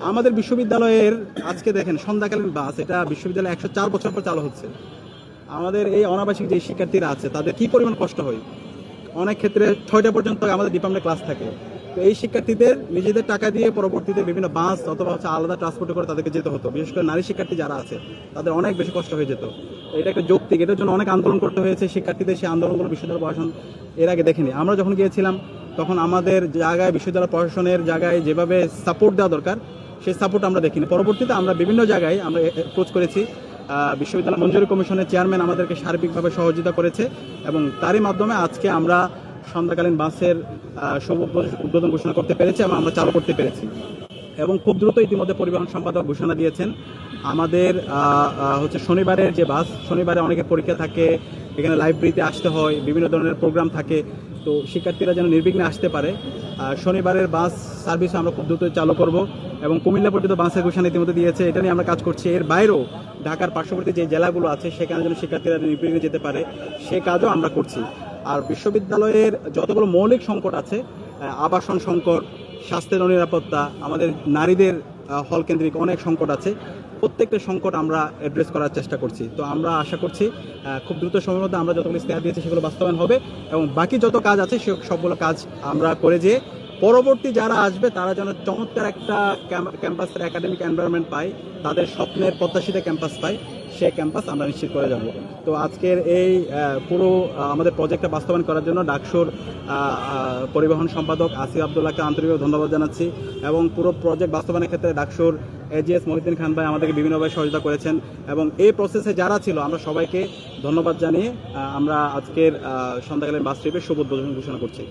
আমাদের বিশ্ববিদ্যালয়ের আজকে দেখেন সন্ধ্যাকালীন বাস, এটা বিশ্ববিদ্যালয়ে 104 বছর পর চালু হচ্ছে। আমাদের এই অনাবাসিক যে শিক্ষার্থীরা আছে তাদের কি পরিমাণ কষ্ট হয়, অনেক ক্ষেত্রে 6টা পর্যন্ত আমাদের ডিপার্টমেন্টে ক্লাস থাকে। তো এই শিক্ষার্থীদের নিজেদের টাকা দিয়ে পরবর্তীতে বিভিন্ন বাস অথবা আলাদা ট্রান্সপোর্টে করে তাদেরকে যেতে হতো। বিশেষ করে নারী শিক্ষার্থী যারা আছে তাদের অনেক বেশি কষ্ট হয়ে যেত। এটা একটা যৌক্তিক, এটার জন্য অনেক আন্দোলন করতে হয়েছে শিক্ষার্থীদের। সেই আন্দোলনগুলো বিশ্ববিদ্যালয় প্রশাসন এর আগে দেখেনি। আমরা যখন গিয়েছিলাম তখন আমাদের জায়গায় বিশ্ববিদ্যালয় প্রশাসনের জায়গায় যেভাবে সাপোর্ট দেওয়া দরকার সেই সাপোর্ট আমরা দেখিনি। পরবর্তীতে আমরা বিভিন্ন জায়গায় আমরা অ্যাপ্রোচ করেছি। বিশ্ববিদ্যালয় মঞ্জুরি কমিশনের চেয়ারম্যান আমাদেরকে সার্বিকভাবে সহযোগিতা করেছে এবং তারই মাধ্যমে আজকে আমরা সন্ধ্যাকালীন বাসের শুভ উদ্বোধন ঘোষণা করতে পেরেছি এবং আমরা চালু করতে পেরেছি। এবং খুব দ্রুত ইতিমধ্যে পরিবহন সম্পাদক ঘোষণা দিয়েছেন আমাদের হচ্ছে শনিবারের যে বাস, শনিবারে অনেকের পরীক্ষা থাকে, এখানে লাইব্রেরিতে আসতে হয়, বিভিন্ন ধরনের প্রোগ্রাম থাকে, তো শিক্ষার্থীরা যেন নির্বিঘ্নে আসতে পারে। শনিবারের বাস সার্ভিস আমরা খুব দ্রুত চালু করব এবং কুমিল্লা পর্যন্ত বাসের ঘোষণা ইতিমধ্যে দিয়েছে। এটা নিয়ে আমরা কাজ করছি। এর বাইরেও ঢাকার পার্শ্ববর্তী যে জেলাগুলো আছে সেখানে যেন শিক্ষার্থীরা নির্বিঘ্নে যেতে পারে সে কাজও আমরা করছি। আর বিশ্ববিদ্যালয়ের যতগুলো মৌলিক সংকট আছে, আবাসন সংকট, স্বাস্থ্যের অনিরাপত্তা, আমাদের নারীদের হল কেন্দ্রিক অনেক সংকট আছে, প্রত্যেকটা সংকট আমরা অ্যাড্রেস করার চেষ্টা করছি। তো আমরা আশা করছি খুব দ্রুত সময়ের মধ্যে আমরা যতগুলো ইস্তেহার দিয়েছি সেগুলো বাস্তবায়ন হবে এবং বাকি যত কাজ আছে সে সবগুলো কাজ আমরা করে যেয়ে পরবর্তী যারা আসবে তারা যেন চমৎকার একটা ক্যাম্পাসের একাডেমিক এনভায়রনমেন্ট পায়, তাদের স্বপ্নের প্রত্যাশিত ক্যাম্পাস পায়, সেই ক্যাম্পাস আমরা নিশ্চিত করে যাব। তো আজকের এই পুরো আমাদের প্রজেক্টটা বাস্তবায়ন করার জন্য ডাকসুর পরিবহন সম্পাদক আসিফ আবদুল্লাহকে আন্তরিকভাবে ধন্যবাদ জানাচ্ছি এবং পুরো প্রজেক্ট বাস্তবায়নের ক্ষেত্রে ডাকসুর এজিএস মহিউদ্দিন খান ভাই আমাদেরকে বিভিন্নভাবে সহযোগিতা করেছেন এবং এই প্রসেসে যারা ছিল আমরা সবাইকে ধন্যবাদ জানিয়ে আমরা আজকের সন্ধ্যাকালীন বাস ট্রিপের শুভ উদ্বোধন ঘোষণা করছি।